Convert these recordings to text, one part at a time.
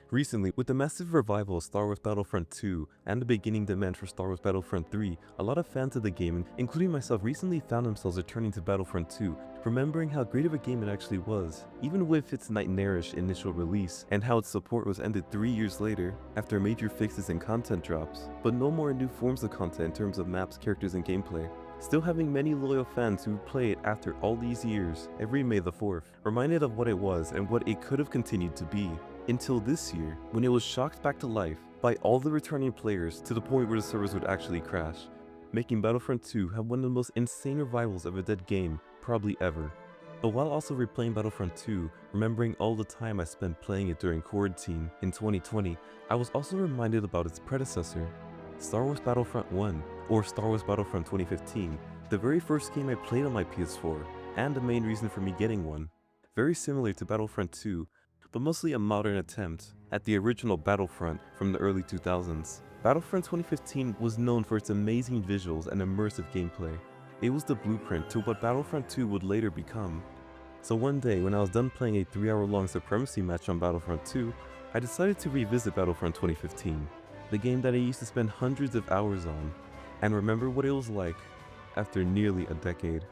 Recently, with the massive revival of Star Wars Battlefront 2 and the beginning demand for Star Wars Battlefront 3, a lot of fans of the game, including myself, recently found themselves returning to Battlefront 2, remembering how great of a game it actually was, even with its nightmarish initial release, and how its support was ended 3 years later, after major fixes and content drops, but no more new forms of content in terms of maps, characters, and gameplay. Still having many loyal fans who play it after all these years, every May the 4th, reminded of what it was and what it could have continued to be. Until this year, when it was shocked back to life by all the returning players to the point where the servers would actually crash, making Battlefront 2 have one of the most insane revivals of a dead game probably ever. But while also replaying Battlefront 2, remembering all the time I spent playing it during quarantine in 2020, I was also reminded about its predecessor, Star Wars Battlefront 1, or Star Wars Battlefront 2015, the very first game I played on my PS4, and the main reason for me getting one. Very similar to Battlefront 2, but mostly a modern attempt at the original Battlefront from the early 2000s. Battlefront 2015 was known for its amazing visuals and immersive gameplay. It was the blueprint to what Battlefront 2 would later become. So one day, when I was done playing a 3-hour-long Supremacy match on Battlefront 2, I decided to revisit Battlefront 2015, the game that I used to spend hundreds of hours on, and remember what it was like after nearly a decade.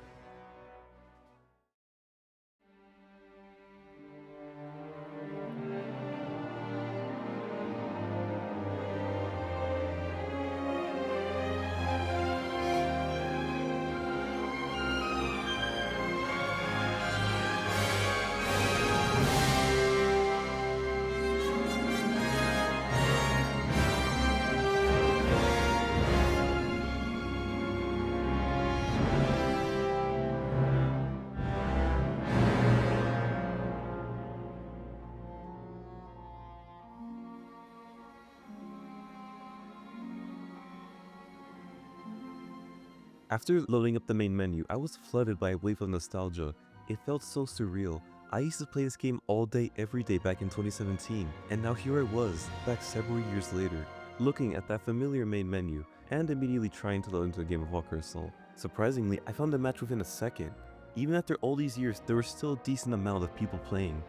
After loading up the main menu, I was flooded by a wave of nostalgia. It felt so surreal. I used to play this game all day, every day back in 2017, and now here I was, back several years later, looking at that familiar main menu, and immediately trying to load into a game of Walker Assault. Surprisingly, I found a match within a second. Even after all these years, there was still a decent amount of people playing.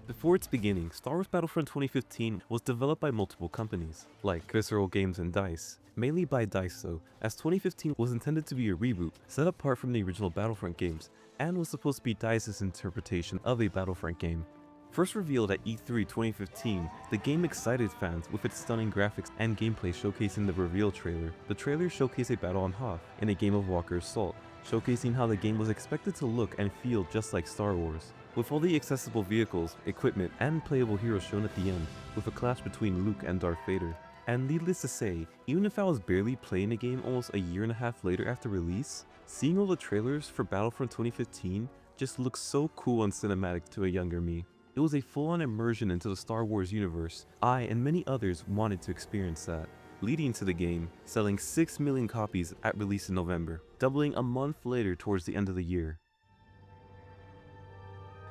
Before its beginning, Star Wars Battlefront 2015 was developed by multiple companies, like Visceral Games and DICE. Mainly by DICE though, as 2015 was intended to be a reboot, set apart from the original Battlefront games, and was supposed to be DICE's interpretation of a Battlefront game. First revealed at E3 2015, the game excited fans with its stunning graphics and gameplay showcasing the reveal trailer. The trailer showcased a battle on Haab in a game of Walker Assault, showcasing how the game was expected to look and feel just like Star Wars, with all the accessible vehicles, equipment, and playable heroes shown at the end, with a clash between Luke and Darth Vader. And needless to say, even if I was barely playing the game almost a year and a half later after release, seeing all the trailers for Battlefront 2015 just looks so cool and cinematic to a younger me. It was a full-on immersion into the Star Wars universe. I and many others wanted to experience that, leading to the game selling 6 million copies at release in November, doubling a month later towards the end of the year.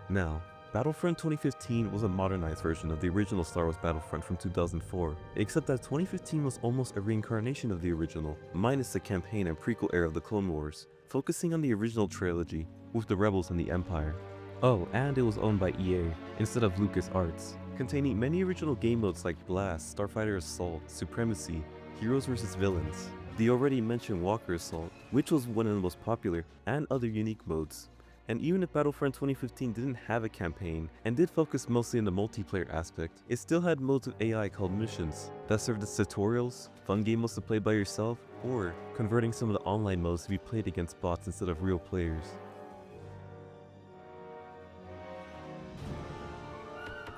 Now, Battlefront 2015 was a modernized version of the original Star Wars Battlefront from 2004, except that 2015 was almost a reincarnation of the original, minus the campaign and prequel era of the Clone Wars, focusing on the original trilogy, with the Rebels and the Empire. Oh, and it was owned by EA, instead of LucasArts, containing many original game modes like Blast, Starfighter Assault, Supremacy, Heroes vs Villains, the already mentioned Walker Assault, which was one of the most popular, and other unique modes. And even if Battlefront 2015 didn't have a campaign, and did focus mostly on the multiplayer aspect, it still had modes of AI called missions, that served as tutorials, fun game modes to play by yourself, or converting some of the online modes to be played against bots instead of real players.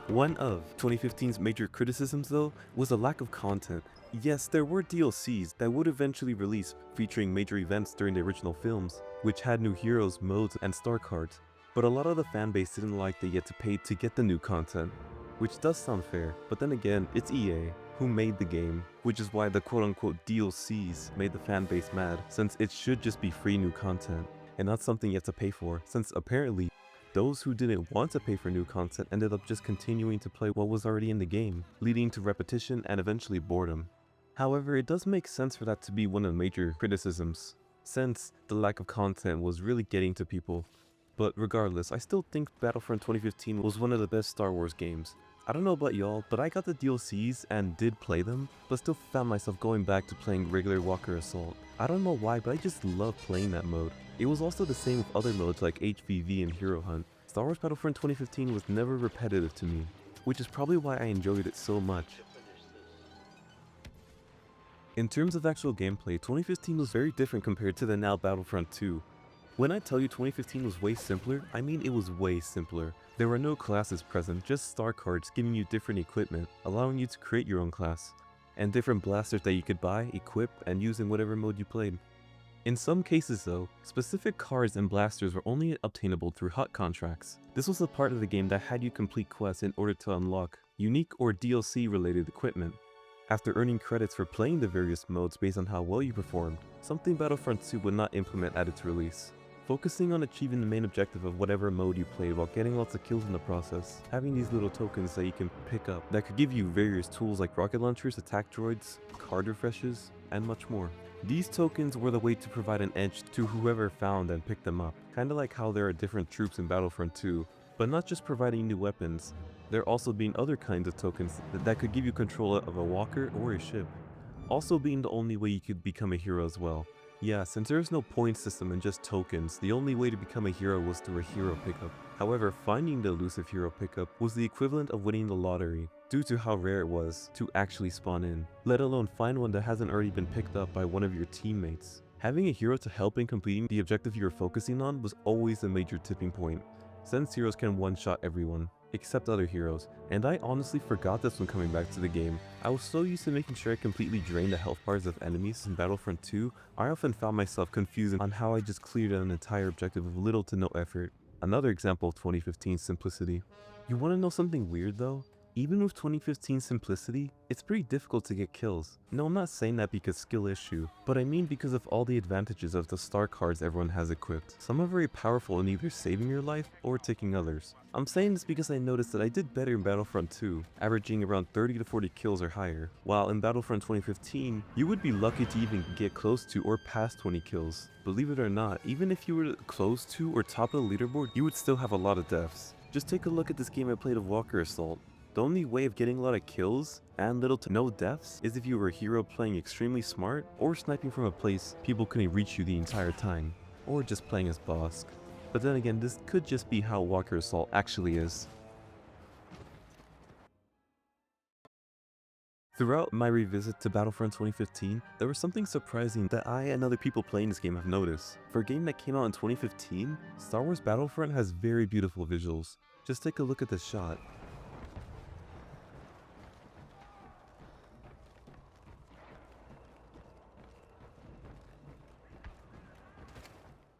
One of 2015's major criticisms though, was the lack of content. Yes, there were DLCs that would eventually release featuring major events during the original films, which had new heroes, modes, and star cards, but a lot of the fanbase didn't like they had to pay to get the new content, which does sound fair, but then again, it's EA, who made the game, which is why the quote-unquote DLCs made the fanbase mad, since it should just be free new content, and not something you have to pay for, since apparently, those who didn't want to pay for new content ended up just continuing to play what was already in the game, leading to repetition and eventually boredom. However, it does make sense for that to be one of the major criticisms, since the lack of content was really getting to people. But regardless, I still think Battlefront 2015 was one of the best Star Wars games. I don't know about y'all, but I got the DLCs and did play them, but still found myself going back to playing regular Walker Assault. I don't know why, but I just love playing that mode. It was also the same with other modes like HVV and Hero Hunt. Star Wars Battlefront 2015 was never repetitive to me, which is probably why I enjoyed it so much. In terms of actual gameplay, 2015 was very different compared to the now Battlefront 2. When I tell you 2015 was way simpler, I mean it was way simpler. There were no classes present, just star cards giving you different equipment, allowing you to create your own class, and different blasters that you could buy, equip, and use in whatever mode you played. In some cases though, specific cards and blasters were only obtainable through hot contracts. This was a part of the game that had you complete quests in order to unlock unique or DLC related equipment. After earning credits for playing the various modes based on how well you performed, something Battlefront 2 would not implement at its release. Focusing on achieving the main objective of whatever mode you played while getting lots of kills in the process, having these little tokens that you can pick up that could give you various tools like rocket launchers, attack droids, card refreshes, and much more. These tokens were the way to provide an edge to whoever found and picked them up, kinda like how there are different troops in Battlefront 2, but not just providing new weapons, there also being other kinds of tokens that could give you control of a walker or a ship, also being the only way you could become a hero as well. Yeah, since there is no point system and just tokens, the only way to become a hero was through a hero pickup. However, finding the elusive hero pickup was the equivalent of winning the lottery, due to how rare it was to actually spawn in, let alone find one that hasn't already been picked up by one of your teammates. Having a hero to help in completing the objective you were focusing on was always a major tipping point, since heroes can one-shot everyone, except other heroes, and I honestly forgot this when coming back to the game. I was so used to making sure I completely drained the health bars of enemies in Battlefront 2, I often found myself confused on how I just cleared an entire objective with little to no effort. Another example of 2015's simplicity. You want to know something weird though? Even with 2015 simplicity, it's pretty difficult to get kills. No, I'm not saying that because skill issue, but I mean because of all the advantages of the star cards everyone has equipped. Some are very powerful in either saving your life or taking others. I'm saying this because I noticed that I did better in Battlefront 2, averaging around 30 to 40 kills or higher, while in Battlefront 2015, you would be lucky to even get close to or past 20 kills. Believe it or not, even if you were close to or top of the leaderboard, you would still have a lot of deaths. Just take a look at this game I played of Walker Assault. The only way of getting a lot of kills and little to no deaths is if you were a hero playing extremely smart or sniping from a place people couldn't reach you the entire time, or just playing as Bosk. But then again, this could just be how Walker Assault actually is. Throughout my revisit to Battlefront 2015, there was something surprising that I and other people playing this game have noticed. For a game that came out in 2015, Star Wars Battlefront has very beautiful visuals. Just take a look at this shot.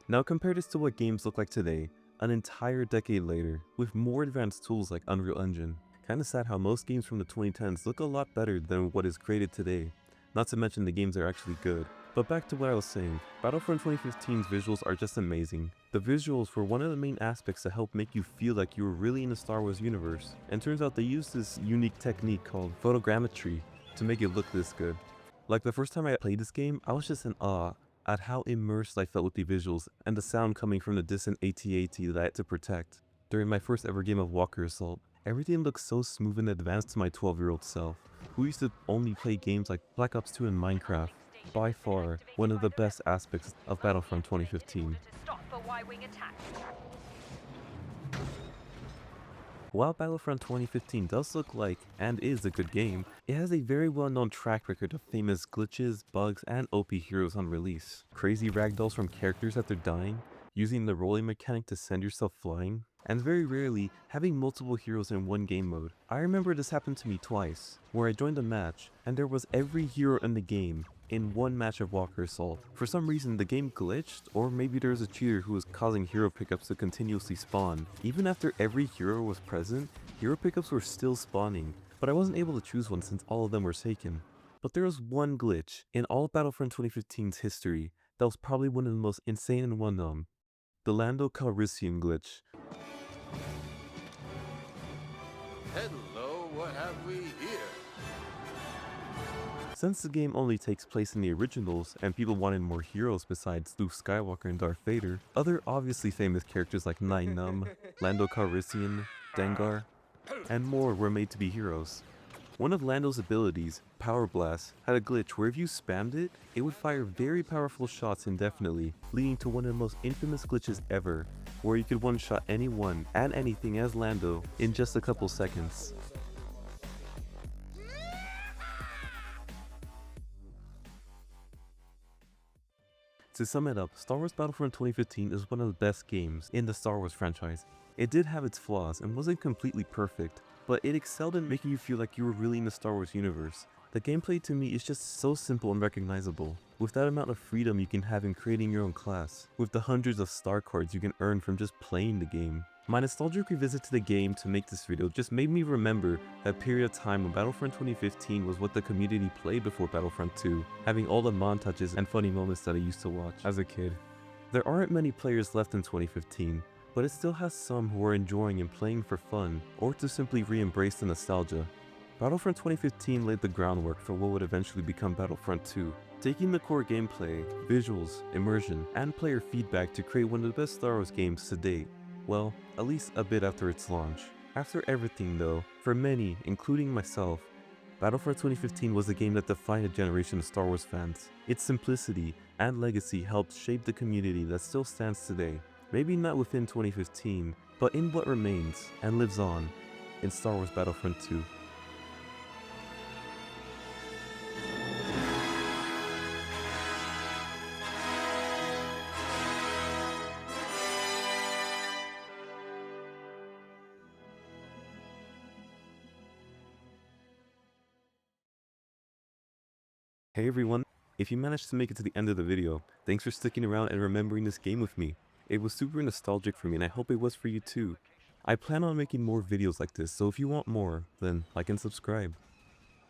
Now compare this to what games look like today, an entire decade later, with more advanced tools like Unreal Engine. Kinda sad how most games from the 2010s look a lot better than what is created today, not to mention the games are actually good. But back to what I was saying, Battlefront 2015's visuals are just amazing. The visuals were one of the main aspects that helped make you feel like you were really in the Star Wars universe, and turns out they used this unique technique called photogrammetry to make it look this good. Like the first time I played this game, I was just in awe at how immersed I felt with the visuals and the sound coming from the distant AT-AT that I had to protect. During my first ever game of Walker Assault, everything looked so smooth and advanced to my 12-year-old self, who used to only play games like Black Ops 2 and Minecraft. By far, one of the best aspects of Battlefront 2015. While Battlefront 2015 does look like, and is a good game, it has a very well-known track record of famous glitches, bugs, and OP heroes on release. Crazy ragdolls from characters after dying, using the rolling mechanic to send yourself flying, and very rarely having multiple heroes in one game mode. I remember this happened to me twice, where I joined a match, and there was every hero in the game in one match of Walker Assault. For some reason the game glitched, or maybe there was a cheater who was causing hero pickups to continuously spawn. Even after every hero was present, hero pickups were still spawning, but I wasn't able to choose one since all of them were taken. But there was one glitch in all of Battlefront 2015's history that was probably one of the most insane and well-known. The Lando Calrissian glitch. Hello, what have we here? Since the game only takes place in the originals, and people wanted more heroes besides Luke Skywalker and Darth Vader, other obviously famous characters like Nien Nunb, Lando Calrissian, Dengar, and more were made to be heroes. One of Lando's abilities, Power Blast, had a glitch where if you spammed it, it would fire very powerful shots indefinitely, leading to one of the most infamous glitches ever, where you could one-shot anyone and anything as Lando in just a couple seconds. To sum it up, Star Wars Battlefront 2015 is one of the best games in the Star Wars franchise. It did have its flaws and wasn't completely perfect, but it excelled in making you feel like you were really in the Star Wars universe. The gameplay to me is just so simple and recognizable, with that amount of freedom you can have in creating your own class, with the hundreds of star cards you can earn from just playing the game. My nostalgic revisit to the game to make this video just made me remember that period of time when Battlefront 2015 was what the community played before Battlefront 2, having all the montages and funny moments that I used to watch as a kid. There aren't many players left in 2015, but it still has some who are enjoying and playing for fun, or to simply re-embrace the nostalgia. Battlefront 2015 laid the groundwork for what would eventually become Battlefront 2, taking the core gameplay, visuals, immersion, and player feedback to create one of the best Star Wars games to date. Well, at least a bit after its launch. After everything though, for many, including myself, Battlefront 2015 was a game that defined a generation of Star Wars fans. Its simplicity and legacy helped shape the community that still stands today. Maybe not within 2015, but in what remains and lives on in Star Wars Battlefront 2. Hey everyone, if you managed to make it to the end of the video, thanks for sticking around and remembering this game with me. It was super nostalgic for me and I hope it was for you too. I plan on making more videos like this, so if you want more, then like and subscribe.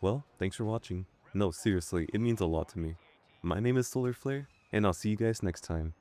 Well, thanks for watching. No, seriously, it means a lot to me. My name is Solar Flare, and I'll see you guys next time.